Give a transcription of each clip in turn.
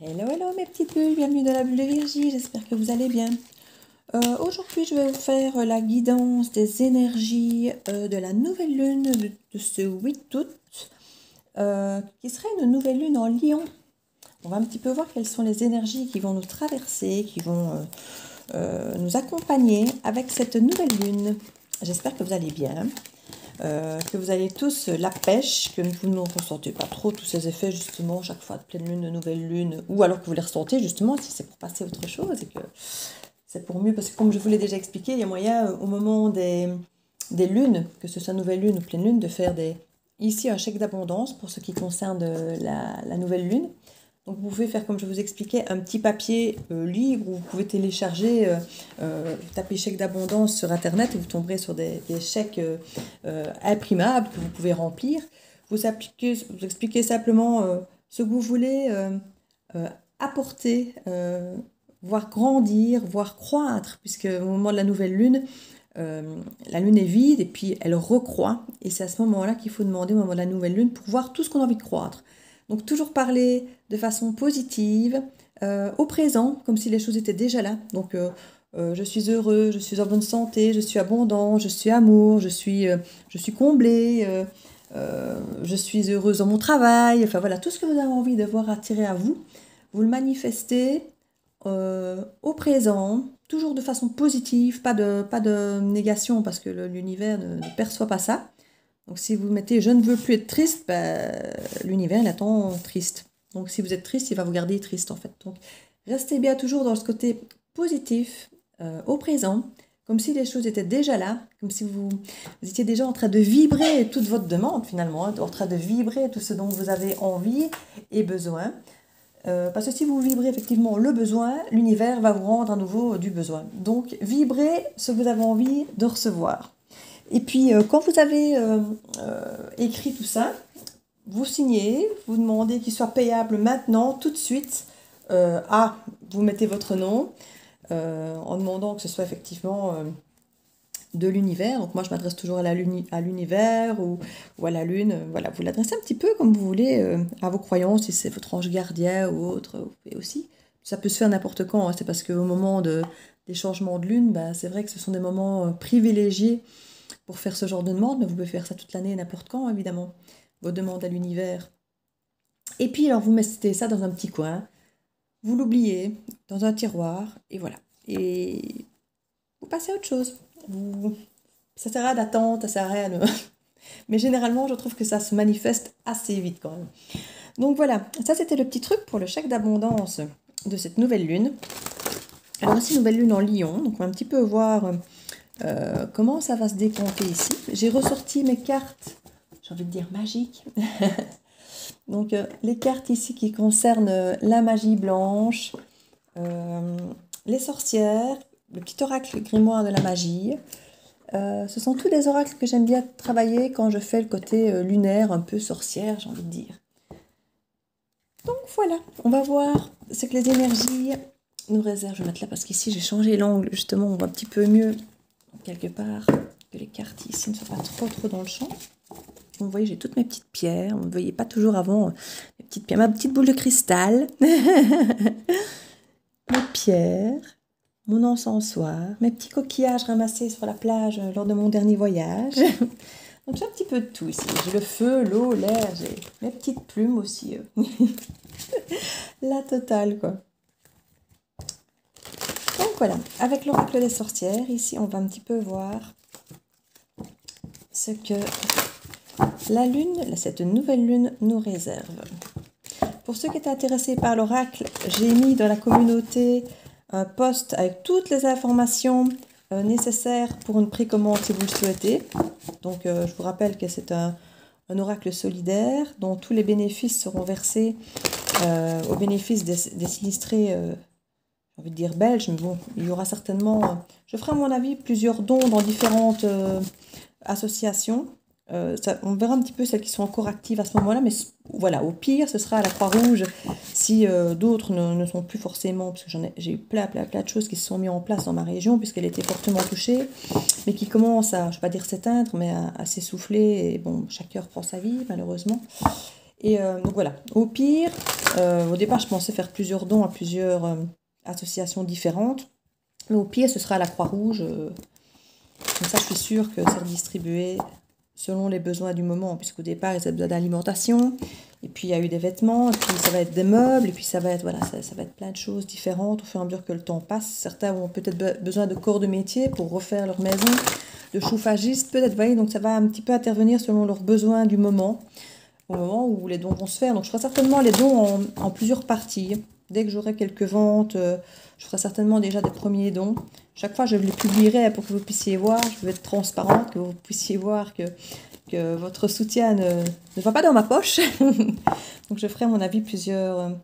Hello, hello mes petites bulles, bienvenue dans la bulle de Virgie, j'espère que vous allez bien. Aujourd'hui, je vais vous faire la guidance des énergies de la nouvelle lune de ce 8 août, qui serait une nouvelle lune en Lion. On va un petit peu voir quelles sont les énergies qui vont nous traverser, qui vont nous accompagner avec cette nouvelle lune. J'espère que vous allez bien. Que vous avez tous la pêche, que vous ne ressentez pas trop tous ces effets justement chaque fois de pleine lune, de nouvelle lune, ou alors que vous les ressentez justement si c'est pour passer à autre chose et que c'est pour mieux, parce que comme je vous l'ai déjà expliqué, il y a moyen au moment des lunes, que ce soit nouvelle lune ou pleine lune, de faire ici un chèque d'abondance pour ce qui concerne la nouvelle lune. Donc vous pouvez faire, comme je vous expliquais, un petit papier libre où vous pouvez télécharger, taper chèque d'abondance sur internet et vous tomberez sur des chèques imprimables que vous pouvez remplir. Vous expliquez simplement ce que vous voulez apporter, voir grandir, voir croître, puisque au moment de la nouvelle lune, la lune est vide et puis elle recroît. Et c'est à ce moment-là qu'il faut demander au moment de la nouvelle lune pour voir tout ce qu'on a envie de croître. Donc toujours parler de façon positive, au présent, comme si les choses étaient déjà là. Donc je suis heureux, je suis en bonne santé, je suis abondant, je suis amour, je suis comblée, je suis heureuse dans mon travail. Enfin voilà, tout ce que vous avez envie de voir attirer à vous, vous le manifestez au présent, toujours de façon positive, pas de négation parce que l'univers ne perçoit pas ça. Donc si vous mettez « je ne veux plus être triste », l'univers il attend triste. Donc si vous êtes triste, il va vous garder triste en fait. Donc restez bien toujours dans ce côté positif, au présent, comme si les choses étaient déjà là, comme si vous étiez déjà en train de vibrer toute votre demande finalement, en train de vibrer tout ce dont vous avez envie et besoin. Parce que si vous vibrez effectivement le besoin, l'univers va vous rendre à nouveau du besoin. Donc vibrez ce que vous avez envie de recevoir. Et puis, quand vous avez écrit tout ça, vous signez, vous demandez qu'il soit payable maintenant, tout de suite. Vous mettez votre nom en demandant que ce soit effectivement de l'univers. Donc moi, je m'adresse toujours à l'univers ou à la lune. Voilà, vous l'adressez un petit peu comme vous voulez à vos croyances, si c'est votre ange gardien ou autre. Vous pouvez aussi. Ça peut se faire n'importe quand. Hein. C'est parce qu'au moment des changements de lune, c'est vrai que ce sont des moments privilégiés pour faire ce genre de demande, mais vous pouvez faire ça toute l'année, n'importe quand, évidemment, vos demandes à l'univers. Et puis, alors, vous mettez ça dans un petit coin, vous l'oubliez, dans un tiroir, et voilà. Et vous passez à autre chose. Ça sert à rien d'attendre, ça sert à rien de... Mais généralement, je trouve que ça se manifeste assez vite quand même. Donc voilà, ça c'était le petit truc pour le chèque d'abondance de cette nouvelle lune. Alors voici nouvelle lune en Lion, donc on va un petit peu voir... comment ça va se décompter ici. J'ai ressorti mes cartes, j'ai envie de dire magiques. Donc les cartes ici qui concernent la magie blanche, les sorcières, le petit oracle grimoire de la magie. Ce sont tous des oracles que j'aime bien travailler quand je fais le côté lunaire, un peu sorcière, j'ai envie de dire. Donc voilà, on va voir ce que les énergies nous réservent. Je vais mettre là parce qu'ici j'ai changé l'angle, justement on voit un petit peu mieux quelque part, que les cartes ici ne soient pas trop dans le champ. Vous voyez, j'ai toutes mes petites pierres. Vous ne voyez pas toujours avant mes petites pierres. Ma petite boule de cristal. Mes pierres. Mon encensoir. Mes petits coquillages ramassés sur la plage lors de mon dernier voyage. Donc j'ai un petit peu de tout ici. J'ai le feu, l'eau, l'air. J'ai mes petites plumes aussi. La totale, quoi. Donc voilà, avec l'oracle des sorcières, ici on va un petit peu voir ce que la lune, cette nouvelle lune nous réserve. Pour ceux qui étaient intéressés par l'oracle, j'ai mis dans la communauté un post avec toutes les informations nécessaires pour une précommande si vous le souhaitez. Donc je vous rappelle que c'est un oracle solidaire dont tous les bénéfices seront versés au bénéfice des sinistrés j'ai envie de dire belge, mais bon, il y aura certainement, je ferai à mon avis plusieurs dons dans différentes associations. On verra un petit peu celles qui sont encore actives à ce moment-là, mais voilà, au pire, ce sera à la Croix-Rouge si d'autres ne sont plus forcément, parce que j'ai eu plein de choses qui se sont mises en place dans ma région, puisqu'elle était fortement touchée, mais qui commencent à, je ne vais pas dire s'éteindre, mais à s'essouffler, et bon, chaque heure prend sa vie, malheureusement. Et donc voilà, au pire, au départ je pensais faire plusieurs dons à plusieurs associations différentes. Mais au pire ce sera à la Croix-Rouge. Comme ça je suis sûre que c'est redistribué selon les besoins du moment. Puisqu'au départ ils avaient besoin d'alimentation. Et puis il y a eu des vêtements, et puis ça va être des meubles, et puis ça va être, voilà, ça va être plein de choses différentes au fur et à mesure que le temps passe. Certains ont peut-être besoin de corps de métier pour refaire leur maison, de chauffagistes peut-être, vous voyez, donc ça va un petit peu intervenir selon leurs besoins du moment, au moment où les dons vont se faire. Donc je ferai certainement les dons en plusieurs parties. Dès que j'aurai quelques ventes, je ferai certainement déjà des premiers dons. Chaque fois je les publierai pour que vous puissiez voir, je vais être transparente, que vous puissiez voir que votre soutien ne va pas dans ma poche. Donc je ferai à mon avis plusieurs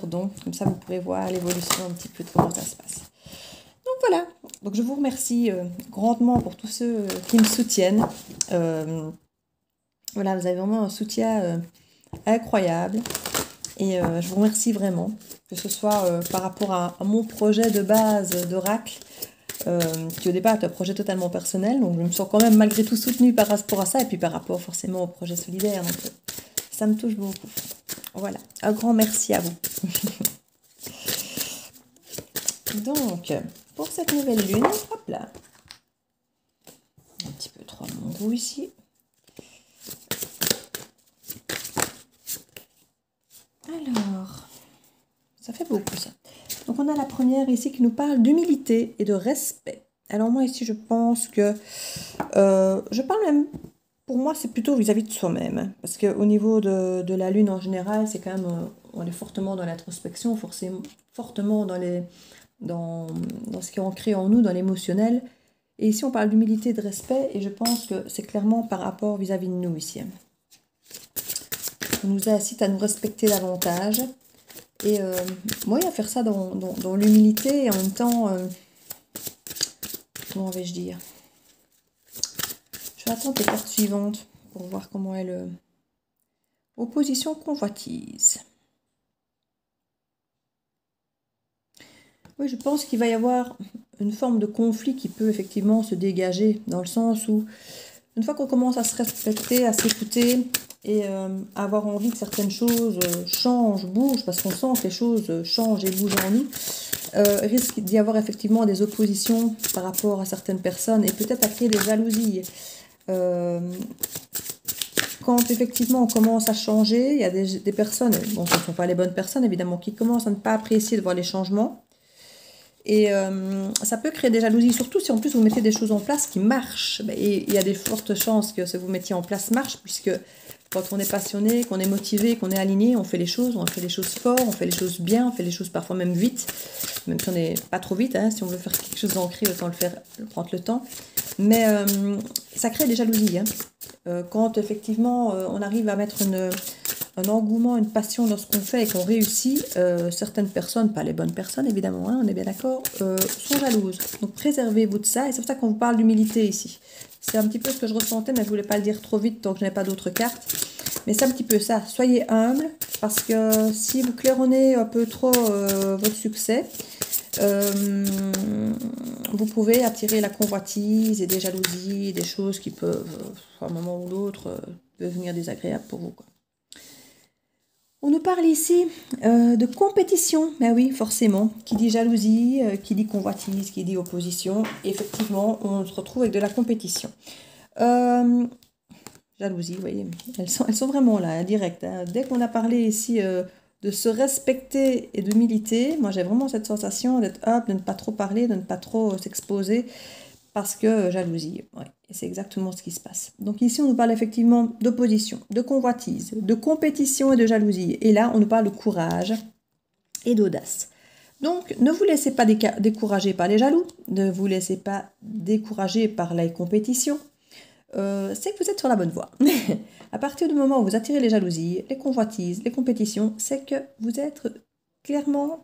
dons. Comme ça vous pourrez voir l'évolution un petit peu de comment ça se passe. Donc voilà. Donc je vous remercie grandement pour tous ceux qui me soutiennent. Voilà, vous avez vraiment un soutien incroyable. Et je vous remercie vraiment. Que ce soit par rapport à mon projet de base d'Oracle. Qui au départ est un projet totalement personnel, donc je me sens quand même malgré tout soutenue par rapport à ça, et puis par rapport forcément au projet solidaire, donc ça me touche beaucoup. Voilà, un grand merci à vous. Donc, pour cette nouvelle lune, hop là, un petit peu trop de mon goût ici. Alors, ça fait beaucoup ça. Donc on a la première ici qui nous parle d'humilité et de respect. Alors moi ici je pense que, je parle même, pour moi c'est plutôt vis-à-vis de soi-même. Parce qu'au niveau de la lune en général, c'est quand même, on est fortement dans l'introspection, fortement dans ce qui est ancré en nous, dans l'émotionnel. Et ici on parle d'humilité et de respect, et je pense que c'est clairement par rapport vis-à-vis de nous ici. On nous incite à nous respecter davantage. Et moi, à faire ça dans l'humilité et en même temps, comment vais-je dire? Je vais attendre les cartes suivantes pour voir comment elle... Opposition convoitise. Oui, je pense qu'il va y avoir une forme de conflit qui peut effectivement se dégager, dans le sens où, une fois qu'on commence à se respecter, à s'écouter, et avoir envie que certaines choses changent, bougent, parce qu'on sent que les choses changent et bougent en nous, risque d'y avoir effectivement des oppositions par rapport à certaines personnes, et peut-être à créer des jalousies. Quand effectivement on commence à changer, il y a des personnes, bon ce ne sont pas les bonnes personnes évidemment, qui commencent à ne pas apprécier de voir les changements. Et ça peut créer des jalousies, surtout si en plus vous mettez des choses en place qui marchent. Et il y a des fortes chances que ce que vous mettiez en place marche, puisque quand on est passionné, qu'on est motivé, qu'on est aligné, on fait les choses fort, on fait les choses bien, on fait les choses parfois même vite, même si on n'est pas trop vite, hein, si on veut faire quelque chose d'ancré, autant le faire, prendre le temps. Mais ça crée des jalousies. Hein. Quand effectivement on arrive à mettre un engouement, une passion dans ce qu'on fait et qu'on réussit, certaines personnes, pas les bonnes personnes évidemment, hein, on est bien d'accord, sont jalouses. Donc préservez-vous de ça, et c'est pour ça qu'on vous parle d'humilité ici. C'est un petit peu ce que je ressentais, mais je ne voulais pas le dire trop vite tant que je n'ai pas d'autres cartes. Mais c'est un petit peu ça, soyez humble, parce que si vous claironnez un peu trop votre succès, vous pouvez attirer la convoitise et des jalousies, des choses qui peuvent, à un moment ou l'autre, devenir désagréables pour vous, quoi. On nous parle ici de compétition, mais oui, forcément, qui dit jalousie, qui dit convoitise, qui dit opposition, effectivement, on se retrouve avec de la compétition. Jalousie, vous voyez, elles sont vraiment là, hein, direct. Hein. Dès qu'on a parlé ici de se respecter et de militer, moi j'ai vraiment cette sensation d'être up, de ne pas trop parler, de ne pas trop s'exposer, parce que jalousie, ouais, et c'est exactement ce qui se passe. Donc ici, on nous parle effectivement d'opposition, de convoitise, de compétition et de jalousie. Et là, on nous parle de courage et d'audace. Donc, ne vous laissez pas décourager par les jaloux, ne vous laissez pas décourager par la compétition. C'est que vous êtes sur la bonne voie. À partir du moment où vous attirez les jalousies, les convoitises, les compétitions, c'est que vous êtes clairement...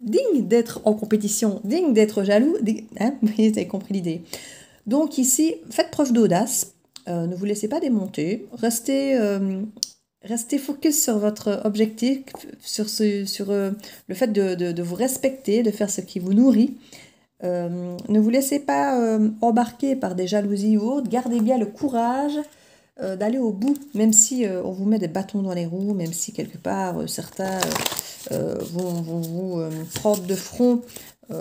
digne d'être en compétition, digne d'être jaloux, hein, vous avez compris l'idée. Donc ici, faites preuve d'audace, ne vous laissez pas démonter, restez focus sur votre objectif, sur le fait de vous respecter, de faire ce qui vous nourrit. Ne vous laissez pas embarquer par des jalousies ou autres, gardez bien le courage d'aller au bout, même si on vous met des bâtons dans les roues, même si quelque part certains vont vous prendre de front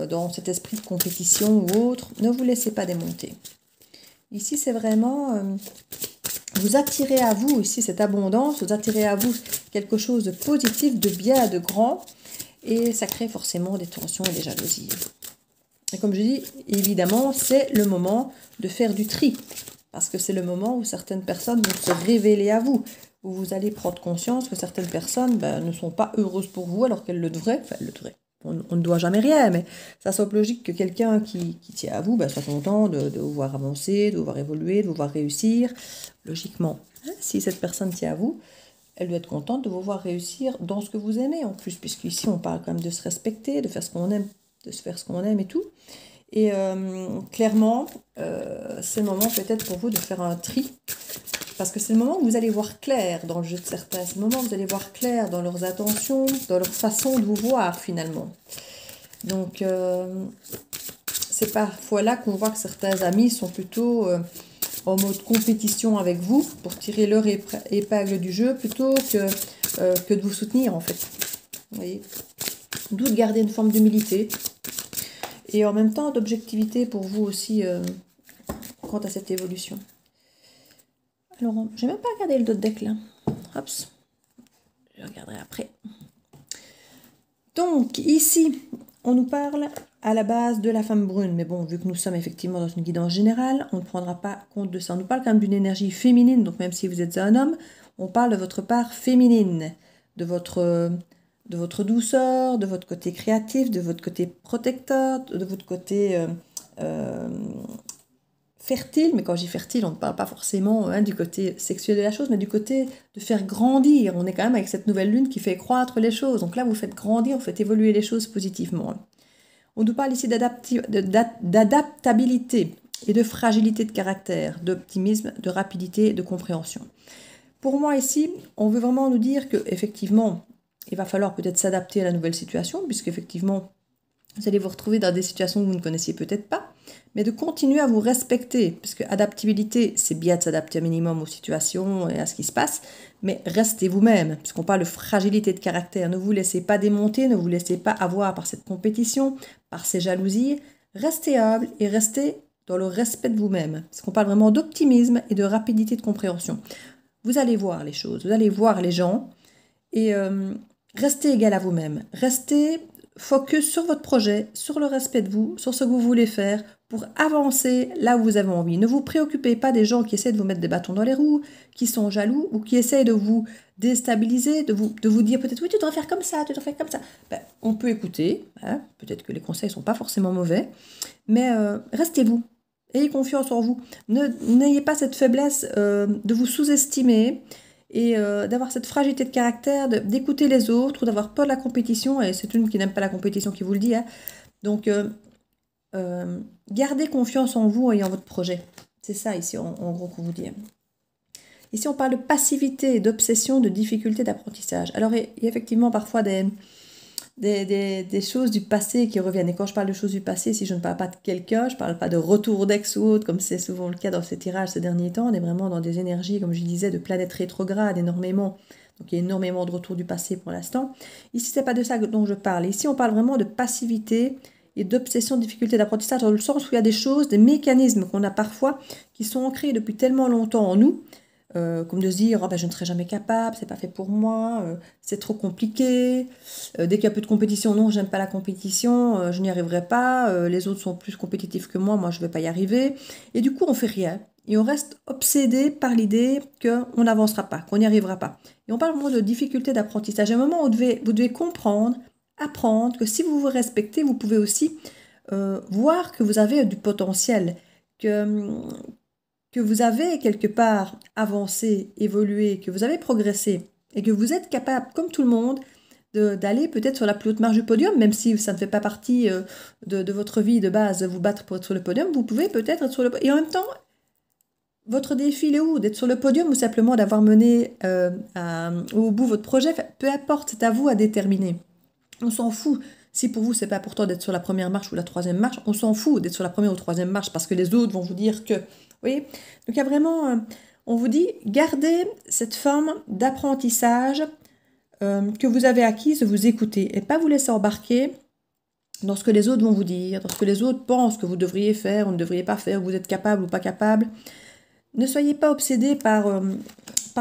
dans cet esprit de compétition ou autre. Ne vous laissez pas démonter. Ici, c'est vraiment... vous attirez à vous, ici, cette abondance, vous attirez à vous quelque chose de positif, de bien, de grand, et ça crée forcément des tensions et des jalousies. Et comme je dis, évidemment, c'est le moment de faire du tri, parce que c'est le moment où certaines personnes vont se révéler à vous, où vous allez prendre conscience que certaines personnes ne sont pas heureuses pour vous alors qu'elles le devraient, enfin, elles le devraient. On ne doit jamais rien, mais ça semble logique que quelqu'un qui tient à vous soit content de vous voir avancer, de vous voir évoluer, de vous voir réussir. Logiquement, si cette personne tient à vous, elle doit être contente de vous voir réussir dans ce que vous aimez en plus, puisqu'ici on parle quand même de se respecter, de faire ce qu'on aime, de se faire ce qu'on aime et tout. Et clairement, c'est le moment peut-être pour vous de faire un tri, parce que c'est le moment où vous allez voir clair dans le jeu de certains, c'est le moment où vous allez voir clair dans leurs attentions, dans leur façon de vous voir finalement. Donc, c'est parfois là qu'on voit que certains amis sont plutôt en mode compétition avec vous pour tirer leur épingle du jeu plutôt que de vous soutenir en fait. Vous voyez, d'où de garder une forme d'humilité et en même temps d'objectivité pour vous aussi quant à cette évolution. Alors, je n'ai même pas regardé le dos de deck là. Hop, je regarderai après. Donc, ici, on nous parle à la base de la femme brune. Mais bon, vu que nous sommes effectivement dans une guidance générale, on ne prendra pas compte de ça. On nous parle quand même d'une énergie féminine. Donc, même si vous êtes un homme, on parle de votre part féminine, de votre douceur, de votre côté créatif, de votre côté protecteur, de votre côté... fertile, mais quand je dis fertile, on ne parle pas forcément du côté sexuel de la chose, mais du côté de faire grandir. On est quand même avec cette nouvelle lune qui fait croître les choses. Donc là, vous faites grandir, vous faites évoluer les choses positivement. On nous parle ici d'adaptabilité et de fragilité de caractère, d'optimisme, de rapidité, de compréhension. Pour moi ici, on veut vraiment nous dire que effectivement, il va falloir peut-être s'adapter à la nouvelle situation, puisqu'effectivement, vous allez vous retrouver dans des situations que vous ne connaissiez peut-être pas, mais de continuer à vous respecter, parce que adaptabilité, c'est bien de s'adapter un minimum aux situations et à ce qui se passe, mais restez vous-même, puisqu'on parle de fragilité de caractère. Ne vous laissez pas démonter, ne vous laissez pas avoir par cette compétition, par ces jalousies. Restez humble et restez dans le respect de vous-même, parce qu'on parle vraiment d'optimisme et de rapidité de compréhension. Vous allez voir les choses, vous allez voir les gens, et restez égal à vous-même. Restez focus sur votre projet, sur le respect de vous, sur ce que vous voulez faire pour avancer là où vous avez envie. Ne vous préoccupez pas des gens qui essaient de vous mettre des bâtons dans les roues, qui sont jaloux ou qui essayent de vous déstabiliser, de vous dire peut-être oui, tu devrais faire comme ça, tu devrais faire comme ça. On peut écouter, peut-être que les conseils ne sont pas forcément mauvais, mais restez vous. Ayez confiance en vous. N'ayez pas cette faiblesse de vous sous-estimer et d'avoir cette fragilité de caractère, d'écouter les autres ou d'avoir peur de la compétition. Et c'est une qui n'aime pas la compétition qui vous le dit. Donc, gardez confiance en vous et en votre projet. C'est ça ici, en gros, qu'on vous dit. Ici, on parle de passivité, d'obsession, de difficulté d'apprentissage. Alors, il y a effectivement parfois des choses du passé qui reviennent. Et quand je parle de choses du passé, si je ne parle pas de quelqu'un, je ne parle pas de retour d'ex ou autre, comme c'est souvent le cas dans ces tirages ces derniers temps. On est vraiment dans des énergies, comme je disais, de planètes rétrogrades énormément. Donc il y a énormément de retours du passé pour l'instant. Ici, ce n'est pas de ça dont je parle. Ici, on parle vraiment de passivité et d'obsession, de difficulté d'apprentissage, dans le sens où il y a des choses, des mécanismes qu'on a parfois qui sont ancrés depuis tellement longtemps en nous, comme de se dire oh, je ne serai jamais capable, c'est pas fait pour moi, c'est trop compliqué, dès qu'il y a peu de compétition, non, j'aime pas la compétition, je n'y arriverai pas, les autres sont plus compétitifs que moi je vais pas y arriver, et du coup on fait rien, et on reste obsédé par l'idée qu'on n'avancera pas, qu'on n'y arrivera pas. Et on parle vraiment de difficulté d'apprentissage, à un moment où vous devez comprendre, apprendre que si vous vous respectez, vous pouvez aussi voir que vous avez du potentiel, que vous avez quelque part avancé, évolué, que vous avez progressé et que vous êtes capable, comme tout le monde, d'aller peut-être sur la plus haute marge du podium, même si ça ne fait pas partie de votre vie de base de vous battre pour être sur le podium, vous pouvez peut-être être sur le podium. Et en même temps, votre défi, il est où? D'être sur le podium ou simplement d'avoir mené au bout votre projet? Peu importe, c'est à vous à déterminer. On s'en fout. Si pour vous, c'est pas important d'être sur la première marche ou la troisième marche, on s'en fout d'être sur la première ou troisième marche parce que les autres vont vous dire que... Vous voyez? Donc il y a vraiment... On vous dit, gardez cette forme d'apprentissage que vous avez acquise de vous écouter et pas vous laisser embarquer dans ce que les autres vont vous dire, dans ce que les autres pensent que vous devriez faire ou ne devriez pas faire, vous êtes capable ou pas capable. Ne soyez pas obsédé par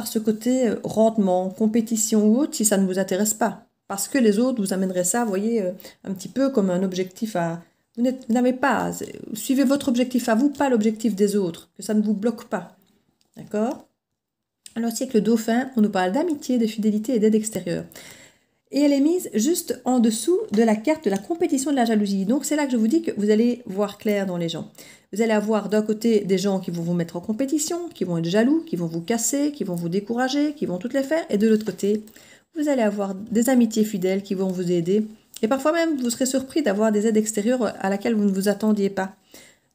ce côté rendement, compétition ou autre si ça ne vous intéresse pas. Parce que les autres vous amèneraient ça, vous voyez, un petit peu comme un objectif à... Vous n'avez pas... Suivez votre objectif à vous, pas l'objectif des autres, que ça ne vous bloque pas. D'accord? Alors aussi avec le dauphin, on nous parle d'amitié, de fidélité et d'aide extérieure. Et elle est mise juste en dessous de la carte de la compétition et de la jalousie. Donc c'est là que je vous dis que vous allez voir clair dans les gens. Vous allez avoir d'un côté des gens qui vont vous mettre en compétition, qui vont être jaloux, qui vont vous casser, qui vont vous décourager, qui vont toutes les faire. Et de l'autre côté, vous allez avoir des amitiés fidèles qui vont vous aider. Et parfois même, vous serez surpris d'avoir des aides extérieures à laquelle vous ne vous attendiez pas.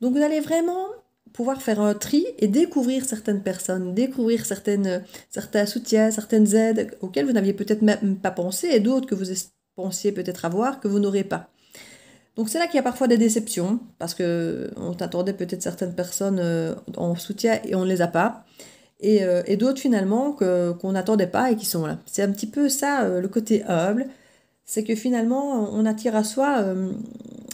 Donc vous allez vraiment pouvoir faire un tri et découvrir certaines personnes, découvrir certains soutiens, certaines aides auxquelles vous n'aviez peut-être même pas pensé et d'autres que vous pensiez peut-être avoir que vous n'aurez pas. Donc c'est là qu'il y a parfois des déceptions parce qu'on attendait peut-être certaines personnes en soutien et on ne les a pas. Et d'autres finalement qu'on n'attendait pas et qui sont là. C'est un petit peu ça le côté humble, c'est que finalement on attire à soi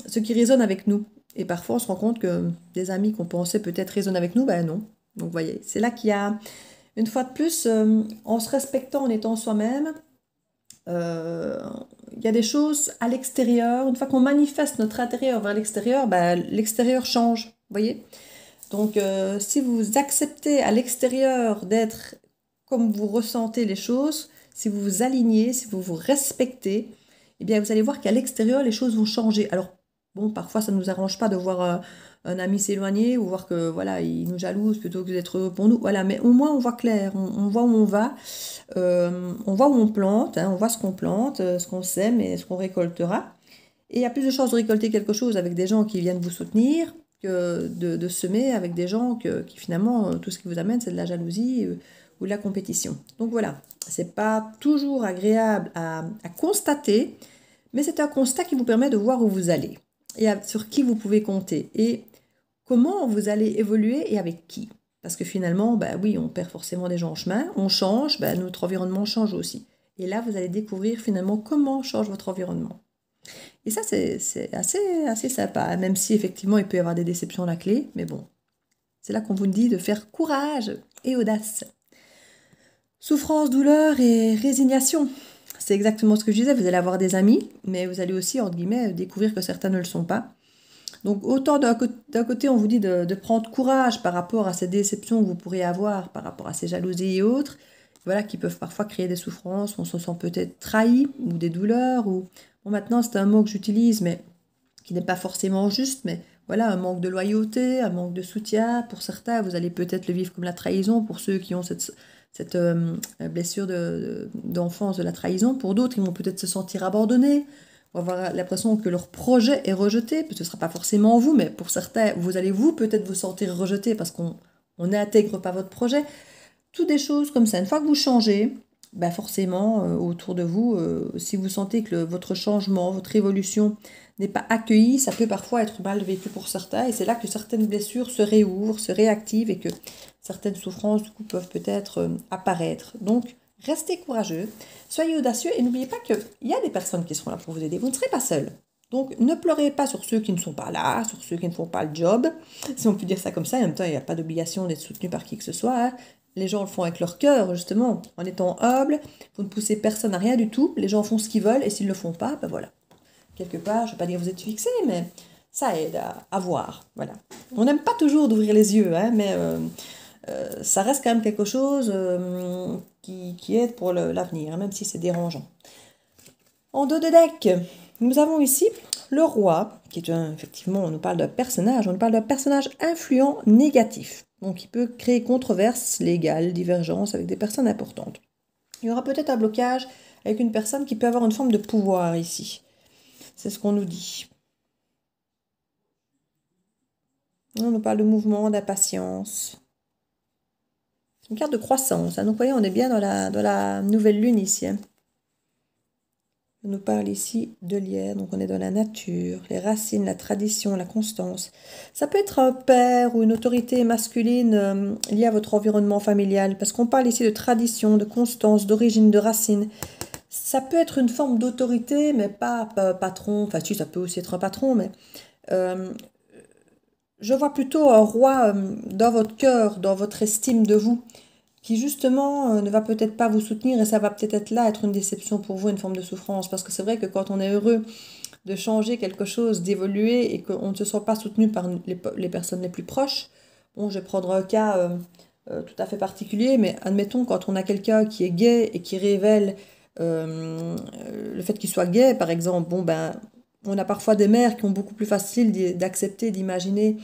ce qui résonne avec nous. Et parfois, on se rend compte que des amis qu'on pensait peut-être résonnent avec nous, ben non. Donc, vous voyez, c'est là qu'il y a, une fois de plus, en se respectant, en étant soi-même, il y a des choses à l'extérieur. Une fois qu'on manifeste notre intérieur vers l'extérieur, ben, l'extérieur change, vous voyez. Donc, si vous acceptez à l'extérieur d'être comme vous ressentez les choses, si vous vous alignez, si vous vous respectez, eh bien, vous allez voir qu'à l'extérieur, les choses vont changer. Alors, bon, parfois, ça ne nous arrange pas de voir un ami s'éloigner ou voir que, voilà, il nous jalouse plutôt que d'être heureux pour nous. Voilà, mais au moins, on voit clair, on voit où on va, on voit où on plante, hein, on voit ce qu'on plante, ce qu'on sème et ce qu'on récoltera. Et il y a plus de chances de récolter quelque chose avec des gens qui viennent vous soutenir que de semer avec des gens qui finalement, tout ce qui vous amène, c'est de la jalousie ou de la compétition. Donc voilà, c'est pas toujours agréable à constater, mais c'est un constat qui vous permet de voir où vous allez et sur qui vous pouvez compter et comment vous allez évoluer et avec qui. Parce que finalement, bah oui, on perd forcément des gens en chemin, on change, bah notre environnement change aussi. Et là, vous allez découvrir finalement comment change votre environnement. Et ça, c'est assez sympa, même si effectivement, il peut y avoir des déceptions à la clé, mais bon, c'est là qu'on vous dit de faire courage et audace. Souffrance, douleur et résignation. C'est exactement ce que je disais, vous allez avoir des amis, mais vous allez aussi, entre guillemets, découvrir que certains ne le sont pas. Donc autant d'un côté, on vous dit de prendre courage par rapport à ces déceptions que vous pourriez avoir, par rapport à ces jalousies et autres, voilà, qui peuvent parfois créer des souffrances, on se sent peut-être trahi, ou des douleurs, ou... Bon, maintenant, c'est un mot que j'utilise, mais qui n'est pas forcément juste, mais voilà, un manque de loyauté, un manque de soutien. Pour certains, vous allez peut-être le vivre comme la trahison, pour ceux qui ont cette blessure d'enfance de la trahison. Pour d'autres, ils vont peut-être se sentir abandonnés, ou avoir l'impression que leur projet est rejeté. Ce ne sera pas forcément vous, mais pour certains, vous allez peut-être vous sentir rejeté parce qu'on n'intègre pas votre projet. Toutes des choses comme ça. Une fois que vous changez, ben forcément, autour de vous, si vous sentez que votre changement, votre évolution n'est pas accueillie, ça peut parfois être mal vécu pour certains. Et c'est là que certaines blessures se réouvrent, se réactivent et que certaines souffrances du coup, peuvent peut-être apparaître. Donc, restez courageux, soyez audacieux et n'oubliez pas qu'il y a des personnes qui seront là pour vous aider. Vous ne serez pas seul. Donc, ne pleurez pas sur ceux qui ne sont pas là, sur ceux qui ne font pas le job, si on peut dire ça comme ça. En même temps, il n'y a pas d'obligation d'être soutenu par qui que ce soit. Hein. Les gens le font avec leur cœur, justement, en étant humble. Vous ne poussez personne à rien du tout. Les gens font ce qu'ils veulent et s'ils ne le font pas, ben voilà. Quelque part, je ne vais pas dire que vous êtes fixé, mais ça aide à voir. Voilà. On n'aime pas toujours d'ouvrir les yeux, hein, mais ça reste quand même quelque chose qui aide pour l'avenir, hein, même si c'est dérangeant. En dos de deck, nous avons ici le roi, qui est effectivement, on nous parle d'un personnage, influent négatif. Donc, il peut créer controverses légales, divergences avec des personnes importantes. Il y aura peut-être un blocage avec une personne qui peut avoir une forme de pouvoir ici. C'est ce qu'on nous dit. On nous parle de mouvement, d'impatience. C'est une carte de croissance. Hein. Donc, vous voyez, on est bien dans la nouvelle lune ici. Hein. On nous parle ici de lierre, donc on est dans la nature, les racines, la tradition, la constance. Ça peut être un père ou une autorité masculine liée à votre environnement familial, parce qu'on parle ici de tradition, de constance, d'origine, de racines. Ça peut être une forme d'autorité, mais pas patron, enfin si, ça peut aussi être un patron, mais euh, je vois plutôt un roi dans votre cœur, dans votre estime de vous, qui justement ne va peut-être pas vous soutenir et ça va peut-être être là, être une déception pour vous, une forme de souffrance. Parce que c'est vrai que quand on est heureux de changer quelque chose, d'évoluer et qu'on ne se sent pas soutenu par les personnes les plus proches, bon, je vais prendre un cas tout à fait particulier, mais admettons quand on a quelqu'un qui est gay et qui révèle le fait qu'il soit gay, par exemple, bon ben, on a parfois des mères qui ont beaucoup plus facile d'accepter, d'imaginer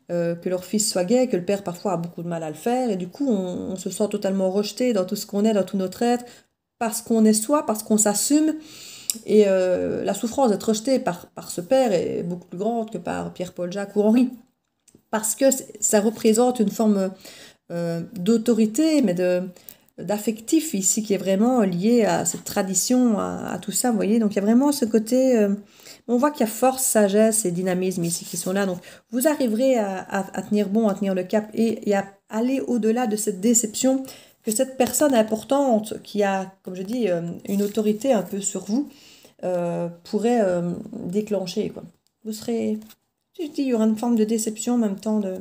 que leur fils soit gay, que le père parfois a beaucoup de mal à le faire, et du coup on se sent totalement rejeté dans tout ce qu'on est, dans tout notre être, parce qu'on est soi, parce qu'on s'assume, et la souffrance d'être rejeté par ce père est beaucoup plus grande que par Pierre, Paul, Jacques ou Henri, parce que ça représente une forme d'autorité, mais d'affectif ici, qui est vraiment lié à cette tradition, à tout ça, vous voyez. Donc il y a vraiment ce côté, on voit qu'il y a force, sagesse et dynamisme ici qui sont là. Donc vous arriverez à tenir bon, à tenir le cap et à aller au-delà de cette déception que cette personne importante qui a, comme je dis, une autorité un peu sur vous, pourrait déclencher, quoi. Vous serez, je dis, il y aura une forme de déception en même temps de...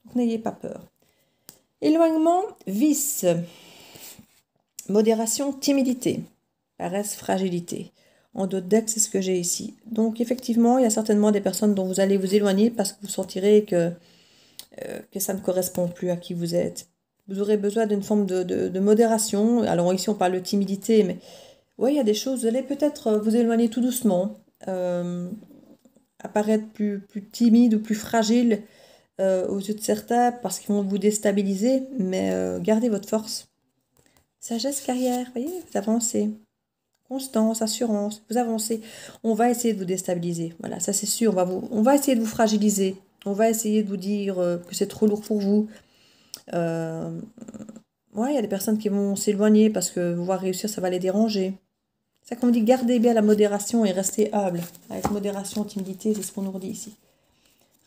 Donc n'ayez pas peur. Éloignement, vice. Modération, timidité. Paresse, fragilité. En d'autres decks, c'est ce que j'ai ici. Donc effectivement, il y a certainement des personnes dont vous allez vous éloigner parce que vous sentirez que ça ne correspond plus à qui vous êtes. Vous aurez besoin d'une forme de modération. Alors ici, on parle de timidité, mais oui, il y a des choses, vous allez peut-être vous éloigner tout doucement, apparaître plus timide ou plus fragile aux yeux de certains parce qu'ils vont vous déstabiliser, mais gardez votre force. Sagesse, carrière, vous voyez, vous avancez. Constance, assurance, vous avancez. On va essayer de vous déstabiliser, voilà, ça c'est sûr, on va essayer de vous fragiliser, on va essayer de vous dire que c'est trop lourd pour vous. Ouais, il y a des personnes qui vont s'éloigner parce que voir réussir, ça va les déranger. Ça, comme on dit, gardez bien la modération et restez humble. Avec modération, timidité, c'est ce qu'on nous dit ici.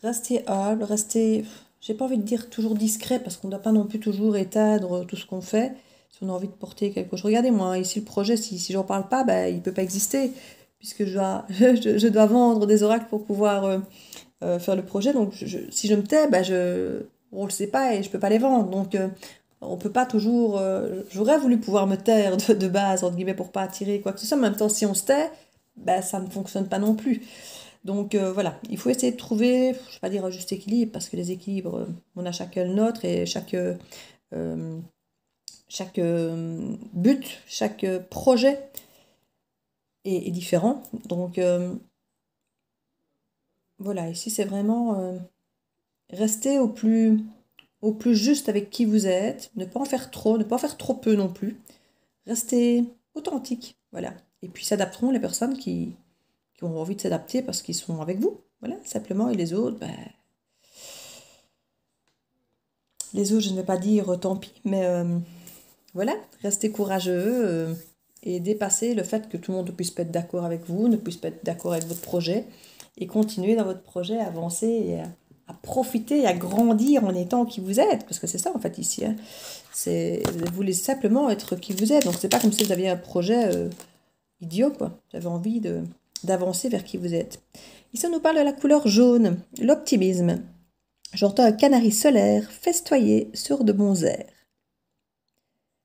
Restez humble, restez... J'ai pas envie de dire toujours discret parce qu'on ne doit pas non plus toujours éteindre tout ce qu'on fait. Si on a envie de porter quelque chose. Regardez, moi, ici, le projet, si j'en parle pas, ben, il ne peut pas exister puisque je dois vendre des oracles pour pouvoir faire le projet. Donc, si je me tais, ben, on ne le sait pas et je ne peux pas les vendre. Donc, on peut pas toujours... j'aurais voulu pouvoir me taire de base, entre guillemets, pour pas attirer quoi que ce soit. En même temps, si on se tait, ben, ça ne fonctionne pas non plus. Donc voilà, il faut essayer de trouver, je ne vais pas dire un juste équilibre, parce que les équilibres, on a chacun le nôtre et chaque but, chaque projet est différent. Donc voilà, ici c'est vraiment rester au plus juste avec qui vous êtes, ne pas en faire trop, ne pas en faire trop peu non plus. Restez authentique, voilà. Et puis s'adapteront les personnes qui ont envie de s'adapter parce qu'ils sont avec vous. Voilà, simplement. Et les autres, ben, les autres, je ne vais pas dire tant pis, mais voilà, restez courageux et dépassez le fait que tout le monde ne puisse pas être d'accord avec vous, ne puisse pas être d'accord avec votre projet, et continuez dans votre projet à avancer et à profiter et à grandir en étant qui vous êtes, parce que c'est ça en fait ici. Hein. Vous voulez simplement être qui vous êtes, donc c'est pas comme si vous aviez un projet idiot, quoi. Vous avez envie d'avancer vers qui vous êtes. Ici, on nous parle de la couleur jaune, l'optimisme. J'entends un canari solaire festoyer sur de bons airs.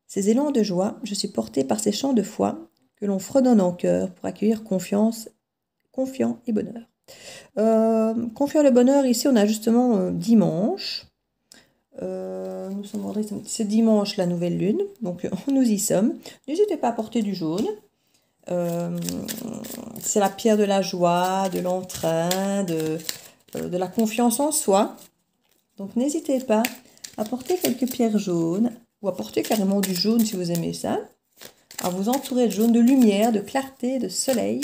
Ces élans de joie, je suis portée par ces chants de foi que l'on fredonne en cœur pour accueillir confiance, confiant et bonheur. Confiant et bonheur, ici, on a justement dimanche. Nous sommes vendredi, c'est dimanche la nouvelle lune, donc nous y sommes. N'hésitez pas à porter du jaune. C'est la pierre de la joie, de l'entrain, de la confiance en soi. Donc n'hésitez pas à porter quelques pierres jaunes ou à porter carrément du jaune si vous aimez ça. À vous entourer de jaune, de lumière, de clarté, de soleil.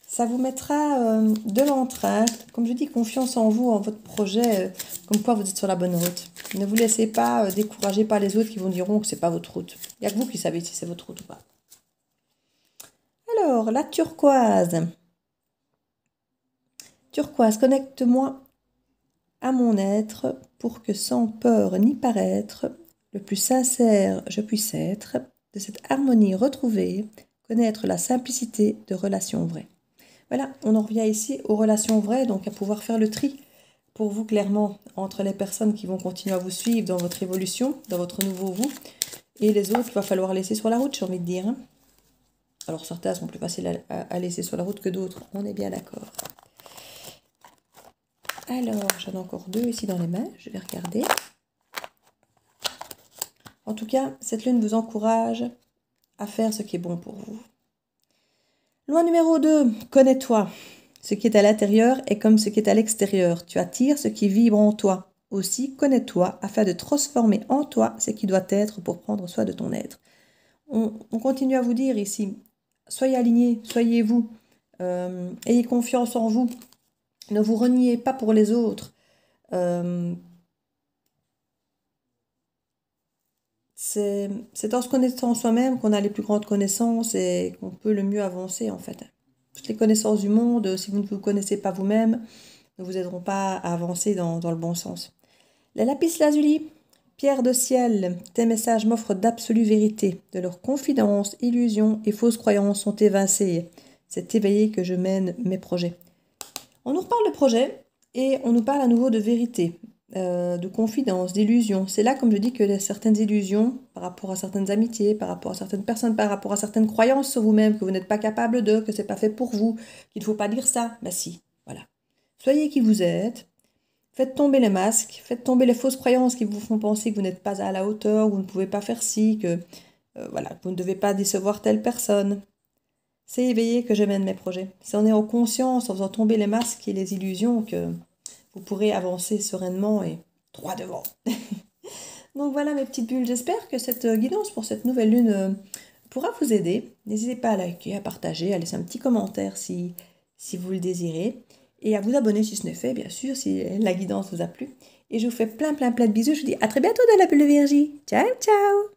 Ça vous mettra de l'entrain, comme je dis, confiance en vous, en votre projet, comme quoi vous êtes sur la bonne route. Ne vous laissez pas décourager par les autres qui vous diront que c'est pas votre route. Il n'y a que vous qui savez si c'est votre route ou pas. Alors, la turquoise. Turquoise, connecte-moi à mon être pour que sans peur ni paraître, le plus sincère je puisse être, de cette harmonie retrouvée, connaître la simplicité de relations vraies. Voilà, on en revient ici aux relations vraies, donc à pouvoir faire le tri pour vous clairement entre les personnes qui vont continuer à vous suivre dans votre évolution, dans votre nouveau vous, et les autres qu'il va falloir laisser sur la route, j'ai envie de dire. Alors certains sont plus faciles à laisser sur la route que d'autres, on est bien d'accord. Alors, j'en ai encore 2 ici dans les mains, je vais regarder. En tout cas, cette lune vous encourage à faire ce qui est bon pour vous. Loi numéro 2, connais-toi. Ce qui est à l'intérieur est comme ce qui est à l'extérieur. Tu attires ce qui vibre en toi. Aussi, connais-toi afin de transformer en toi ce qui doit être pour prendre soin de ton être. On continue à vous dire ici, soyez alignés, soyez vous, ayez confiance en vous. Ne vous reniez pas pour les autres. C'est en se connaissant soi-même qu'on a les plus grandes connaissances et qu'on peut le mieux avancer en fait. Toutes les connaissances du monde, si vous ne vous connaissez pas vous-même, ne vous aideront pas à avancer dans le bon sens. La lapis lazuli, pierre de ciel, tes messages m'offrent d'absolues vérités. De leurs confidences, illusions et fausses croyances sont évincées. C'est éveillé que je mène mes projets. On nous reparle de projets et on nous parle à nouveau de vérité, de confidence, d'illusion. C'est là, comme je dis, que certaines illusions par rapport à certaines amitiés, par rapport à certaines personnes, par rapport à certaines croyances sur vous-même, que vous n'êtes pas capable de, que c'est pas fait pour vous, qu'il ne faut pas dire ça. Ben si, voilà. Soyez qui vous êtes. Faites tomber les masques, faites tomber les fausses croyances qui vous font penser que vous n'êtes pas à la hauteur, vous ne pouvez pas faire ci, que voilà, vous ne devez pas décevoir telle personne. C'est éveillé que je mène mes projets. C'est en ayant conscience, en faisant tomber les masques et les illusions que vous pourrez avancer sereinement et droit devant. Donc voilà mes petites bulles, j'espère que cette guidance pour cette nouvelle lune pourra vous aider. N'hésitez pas à liker, à partager, à laisser un petit commentaire si vous le désirez. Et à vous abonner si ce n'est fait, bien sûr, si la guidance vous a plu. Et je vous fais plein de bisous. Je vous dis à très bientôt dans la bulle de Virgie. Ciao, ciao!